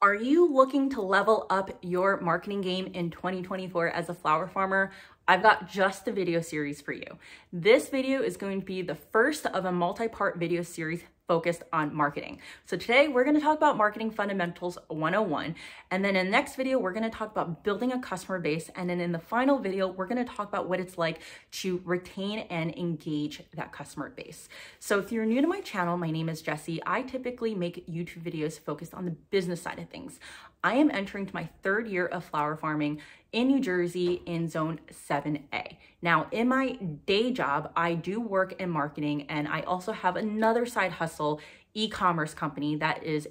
Are you looking to level up your marketing game in 2024 as a flower farmer? I've got just the video series for you. This video is going to be the first of a multi-part video series focused on marketing. So today we're going to talk about marketing fundamentals 101. And then in the next video, we're going to talk about building a customer base. And then in the final video, we're going to talk about what it's like to retain and engage that customer base. So if you're new to my channel, my name is Jessie. I typically make YouTube videos focused on the business side of things. I am entering to my third year of flower farming in New Jersey in zone 7A. Now, in my day job, I do work in marketing, and I also have another side hustle, e-commerce company that is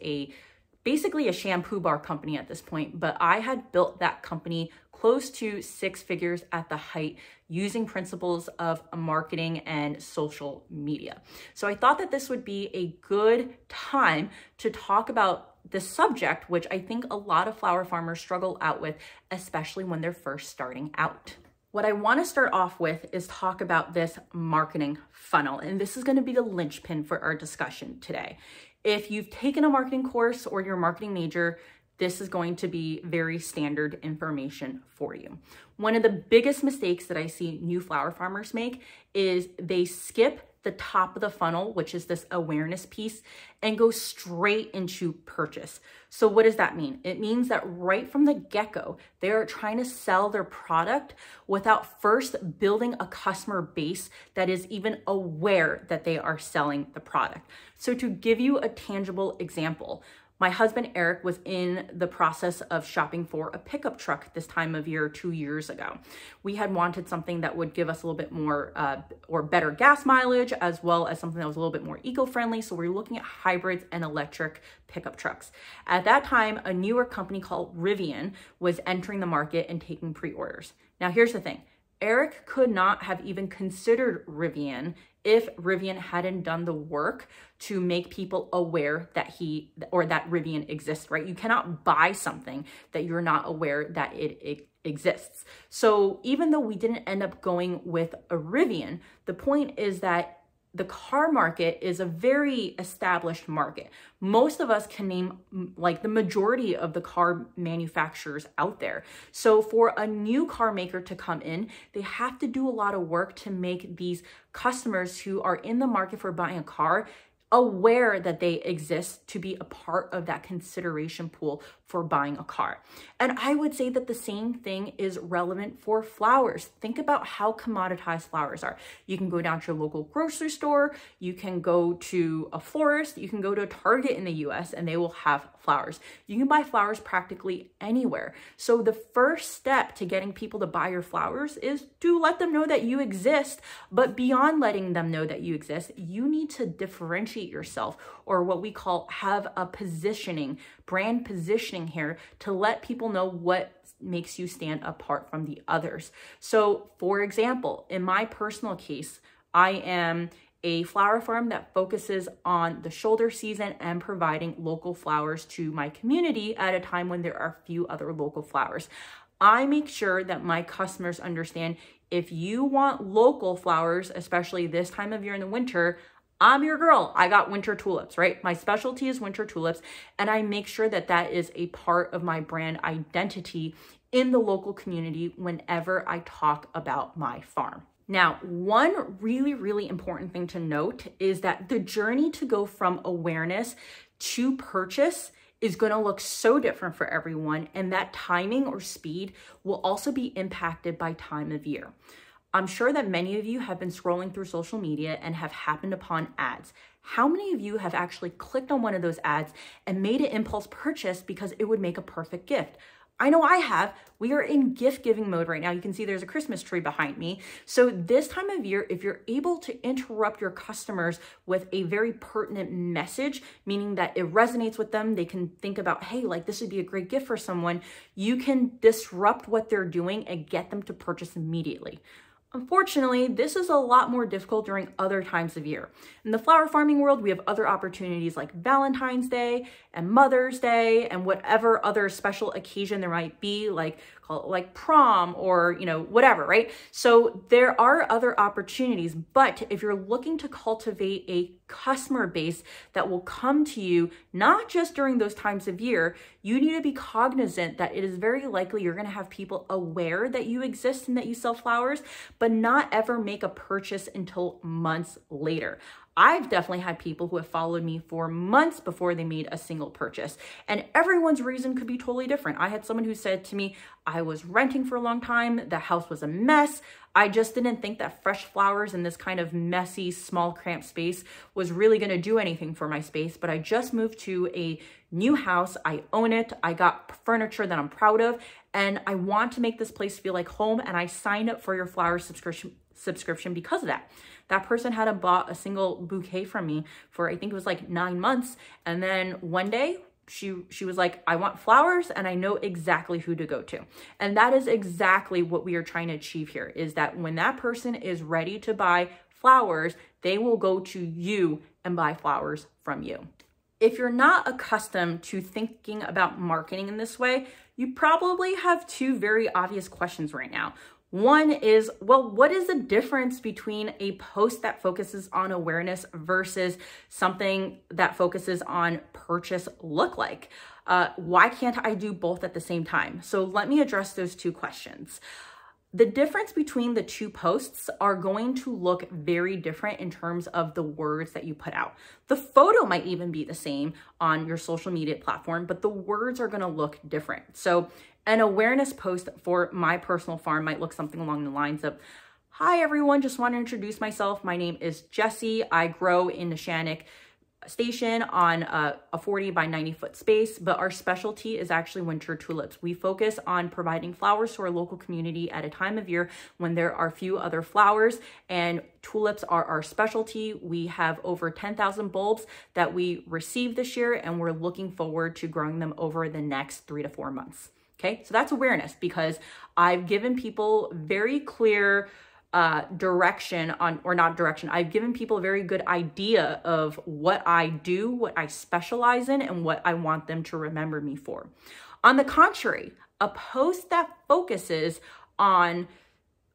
basically a shampoo bar company at this point, but I had built that company close to 6 figures at the height using principles of marketing and social media. So I thought that this would be a good time to talk about the subject, which I think a lot of flower farmers struggle out with, especially when they're first starting out. What I want to start off with is talk about this marketing funnel, and this is going to be the linchpin for our discussion today. If you've taken a marketing course or you're a marketing major, this is going to be very standard information for you. One of the biggest mistakes that I see new flower farmers make is they skip the top of the funnel, which is this awareness piece, and go straight into purchase. So what does that mean? It means that right from the get-go, they are trying to sell their product without first building a customer base that is even aware that they are selling the product. So to give you a tangible example, my husband, Eric, was in the process of shopping for a pickup truck this time of year 2 years ago. We had wanted something that would give us a little bit more or better gas mileage, as well as something that was a little bit more eco-friendly. So we were looking at hybrids and electric pickup trucks. At that time, a newer company called Rivian was entering the market and taking pre-orders. Now, here's the thing. Eric could not have even considered Rivian if Rivian hadn't done the work to make people aware that that Rivian exists, right? You cannot buy something that you're not aware that it exists. So even though we didn't end up going with a Rivian, the point is that the car market is a very established market. Most of us can name like the majority of the car manufacturers out there. So for a new car maker to come in, they have to do a lot of work to make these customers who are in the market for buying a car aware that they exist to be a part of that consideration pool for buying a car. And I would say that the same thing is relevant for flowers. Think about how commoditized flowers are. You can go down to your local grocery store, you can go to a florist, you can go to a Target in the US and they will have flowers. You can buy flowers practically anywhere. So the first step to getting people to buy your flowers is to let them know that you exist. But beyond letting them know that you exist, you need to differentiate yourself, or what we call have a positioning, brand positioning here, to let people know what makes you stand apart from the others. So for example, in my personal case, I am a flower farm that focuses on the shoulder season and providing local flowers to my community at a time when there are few other local flowers. I make sure that my customers understand if you want local flowers, especially this time of year in the winter, I'm your girl. I got winter tulips, right? My specialty is winter tulips, and I make sure that that is a part of my brand identity in the local community whenever I talk about my farm. Now, one really, really important thing to note is that the journey to go from awareness to purchase is going to look so different for everyone, and that timing or speed will also be impacted by time of year. I'm sure that many of you have been scrolling through social media and have happened upon ads. How many of you have actually clicked on one of those ads and made an impulse purchase because it would make a perfect gift? I know I have. We are in gift giving mode right now. You can see there's a Christmas tree behind me. So this time of year, if you're able to interrupt your customers with a very pertinent message, meaning that it resonates with them, they can think about, hey, like this would be a great gift for someone, you can disrupt what they're doing and get them to purchase immediately. Unfortunately, this is a lot more difficult during other times of year. In the flower farming world, we have other opportunities like Valentine's Day and Mother's Day and whatever other special occasion there might be, like call it like prom or, whatever, right? So there are other opportunities, but if you're looking to cultivate a customer base that will come to you, not just during those times of year. You need to be cognizant that it is very likely you're going to have people aware that you exist and that you sell flowers, but not ever make a purchase until months later. I've definitely had people who have followed me for months before they made a single purchase, and everyone's reason could be totally different. I had someone who said to me, I was renting for a long time, the house was a mess, I just didn't think that fresh flowers in this kind of messy, small, cramped space was really going to do anything for my space, but I just moved to a new house, I own it, I got furniture that I'm proud of, and I want to make this place feel like home, and I signed up for your flower subscription because of that. That person hadn't bought a single bouquet from me for, I think it was like 9 months. And then one day she was like, I want flowers and I know exactly who to go to. And that is exactly what we are trying to achieve here, is that when that person is ready to buy flowers, they will go to you and buy flowers from you. If you're not accustomed to thinking about marketing in this way, you probably have two very obvious questions right now. One is, well, what is the difference between a post that focuses on awareness versus something that focuses on purchase look like? Why can't I do both at the same time? So let me address those two questions. The difference between the two posts are going to look very different in terms of the words that you put out. The photo might even be the same on your social media platform, but the words are going to look different. So an awareness post for my personal farm might look something along the lines of, hi everyone, just want to introduce myself. My name is Jessie. I grow in the Shannick station on a 40 by 90 foot space, but our specialty is actually winter tulips. We focus on providing flowers to our local community at a time of year when there are few other flowers, and tulips are our specialty. We have over 10,000 bulbs that we received this year, and we're looking forward to growing them over the next 3 to 4 months. Okay, so that's awareness, because I've given people very clear direction on, or not direction, I've given people a very good idea of what I do, what I specialize in, and what I want them to remember me for. On the contrary, a post that focuses on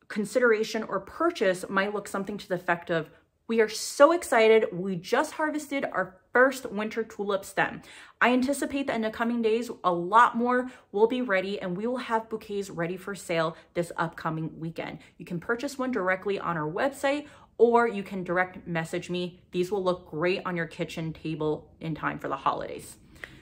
consideration or purchase might look something to the effect of, we are so excited. We just harvested our first winter tulip stem. I anticipate that in the coming days, a lot more will be ready and we will have bouquets ready for sale this upcoming weekend. You can purchase one directly on our website, or you can direct message me. These will look great on your kitchen table in time for the holidays.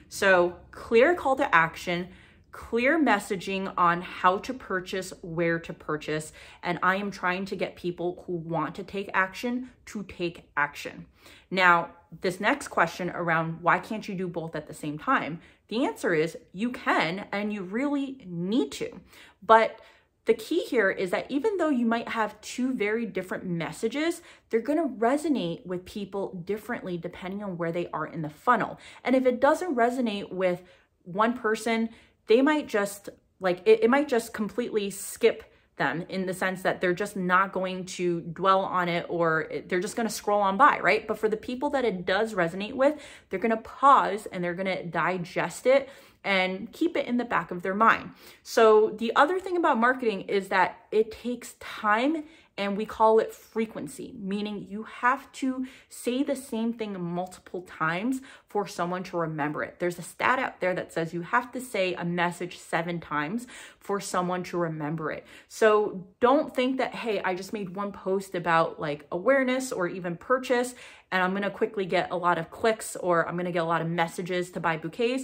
So clear call to action, clear messaging on how to purchase, where to purchase, and I am trying to get people who want to take action to take action. Now, this next question around why can't you do both at the same time? The answer is you can, and you really need to. But the key here is that even though you might have two very different messages, they're going to resonate with people differently depending on where they are in the funnel. And if it doesn't resonate with one person, they might just it might just completely skip them, in the sense that they're just not going to dwell on it, or they're just going to scroll on by, right? But for the people that it does resonate with, they're going to pause and they're going to digest it and keep it in the back of their mind. So the other thing about marketing is that it takes time, and we call it frequency, meaning you have to say the same thing multiple times for someone to remember it. There's a stat out there that says you have to say a message 7 times for someone to remember it. So don't think that, hey, I just made one post about like awareness or even purchase, and I'm going to quickly get a lot of clicks, or I'm going to get a lot of messages to buy bouquets.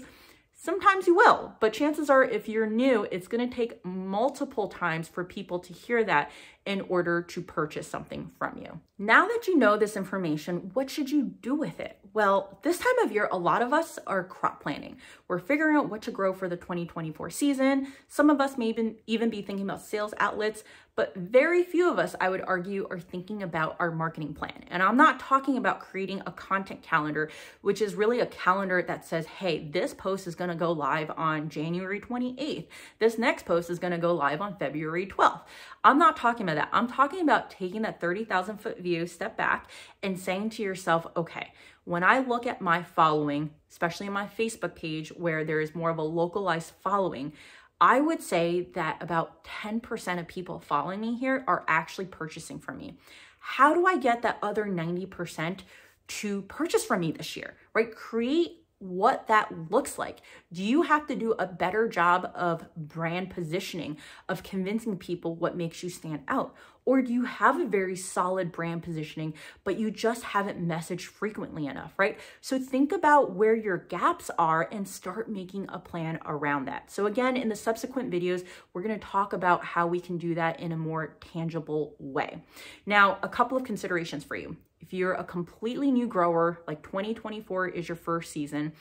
Sometimes you will, but chances are if you're new, it's going to take multiple times for people to hear that in order to purchase something from you. Now that you know this information, what should you do with it? Well, this time of year, a lot of us are crop planning. We're figuring out what to grow for the 2024 season. Some of us may even be thinking about sales outlets, but very few of us, I would argue, are thinking about our marketing plan. And I'm not talking about creating a content calendar, which is really a calendar that says, hey, this post is going to go live on January 28th. This next post is going to go live on February 12th. I'm not talking about that. I'm talking about taking that 30,000 foot view, step back, and saying to yourself, okay, when I look at my following, especially on my Facebook page where there is more of a localized following, I would say that about 10% of people following me here are actually purchasing from me. How do I get that other 90% to purchase from me this year, right? Create what that looks like. Do you have to do a better job of brand positioning, of convincing people what makes you stand out? Or do you have a very solid brand positioning, but you just haven't messaged frequently enough, right? So think about where your gaps are and start making a plan around that. So again, in the subsequent videos, we're going to talk about how we can do that in a more tangible way. Now, a couple of considerations for you. If you're a completely new grower, like 2024 is your first season,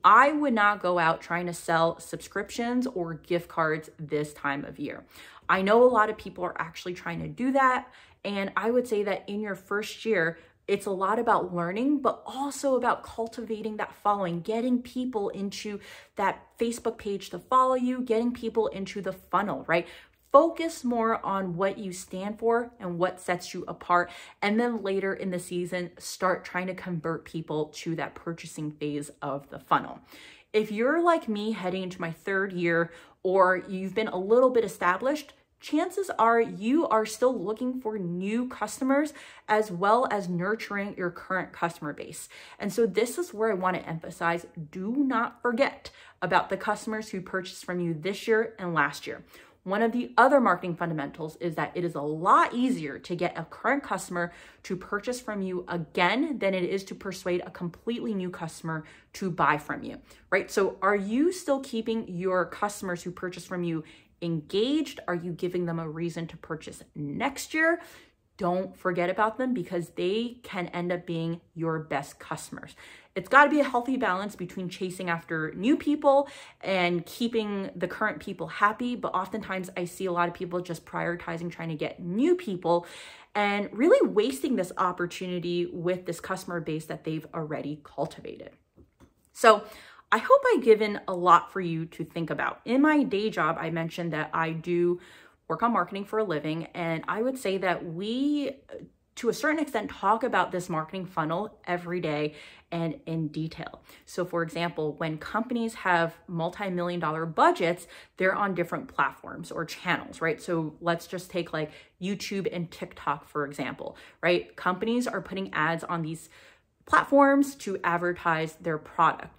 I would not go out trying to sell subscriptions or gift cards this time of year. I know a lot of people are actually trying to do that. And I would say that in your first year, it's a lot about learning, but also about cultivating that following, getting people into that Facebook page to follow you, getting people into the funnel, right? Focus more on what you stand for and what sets you apart. And then later in the season, start trying to convert people to that purchasing phase of the funnel. If you're like me heading into my third year, or you've been a little bit established, chances are you are still looking for new customers as well as nurturing your current customer base. And so this is where I want to emphasize, do not forget about the customers who purchased from you this year and last year. One of the other marketing fundamentals is that it is a lot easier to get a current customer to purchase from you again than it is to persuade a completely new customer to buy from you, right? So are you still keeping your customers who purchase from you engaged? Are you giving them a reason to purchase next year? Don't forget about them because they can end up being your best customers. It's got to be a healthy balance between chasing after new people and keeping the current people happy. But oftentimes I see a lot of people just prioritizing trying to get new people and really wasting this opportunity with this customer base that they've already cultivated. So I hope I've given a lot for you to think about. In my day job, I mentioned that I do work on marketing for a living. And I would say that we, to a certain extent, talk about this marketing funnel every day and in detail. So for example, when companies have multi-million-dollar budgets, they're on different platforms or channels, right? So let's just take like YouTube and TikTok, for example, right? Companies are putting ads on these platforms to advertise their product.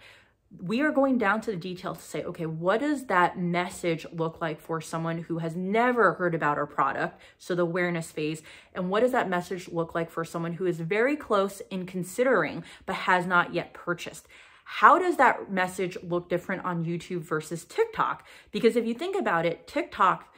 We are going down to the details to say, okay, what does that message look like for someone who has never heard about our product? So the awareness phase. And what does that message look like for someone who is very close in considering, but has not yet purchased? How does that message look different on YouTube versus TikTok? Because if you think about it, TikTok,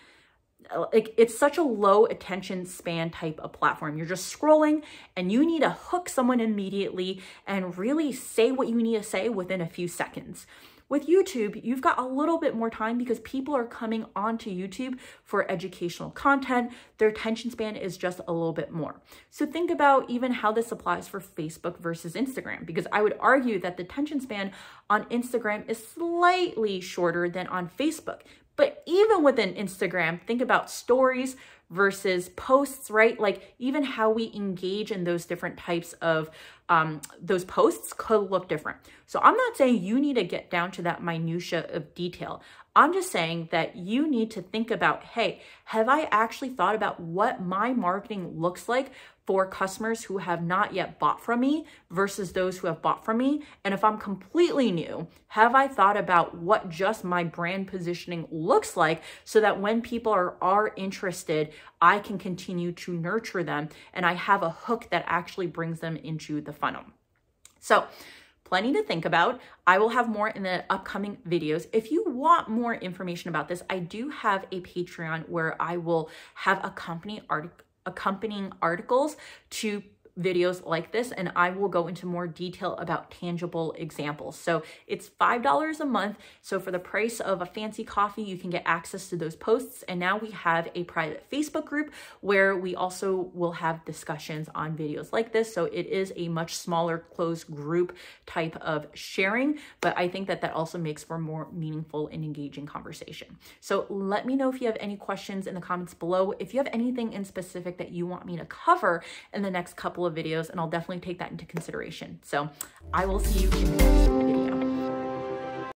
like, it's such a low attention span type of platform. You're just scrolling and you need to hook someone immediately and really say what you need to say within a few seconds. With YouTube, you've got a little bit more time because people are coming onto YouTube for educational content. Their attention span is just a little bit more. So think about even how this applies for Facebook versus Instagram, because I would argue that the attention span on Instagram is slightly shorter than on Facebook. But even within Instagram, think about stories versus posts, right? Like even how we engage in those different types of those posts could look different. So I'm not saying you need to get down to that minutia of detail. I'm just saying that you need to think about, hey, have I actually thought about what my marketing looks like for customers who have not yet bought from me versus those who have bought from me? And if I'm completely new, have I thought about what just my brand positioning looks like so that when people are interested, I can continue to nurture them and I have a hook that actually brings them into the funnel. So plenty to think about. I will have more in the upcoming videos. If you want more information about this, I do have a Patreon where I will have accompanying articles to videos like this, and I will go into more detail about tangible examples. So it's $5 a month. So for the price of a fancy coffee, you can get access to those posts. And now we have a private Facebook group where we also will have discussions on videos like this. So it is a much smaller closed group type of sharing, but I think that that also makes for more meaningful and engaging conversation. So let me know if you have any questions in the comments below. If you have anything in specific that you want me to cover in the next couple of videos, and I'll definitely take that into consideration. So I will see you in the next one.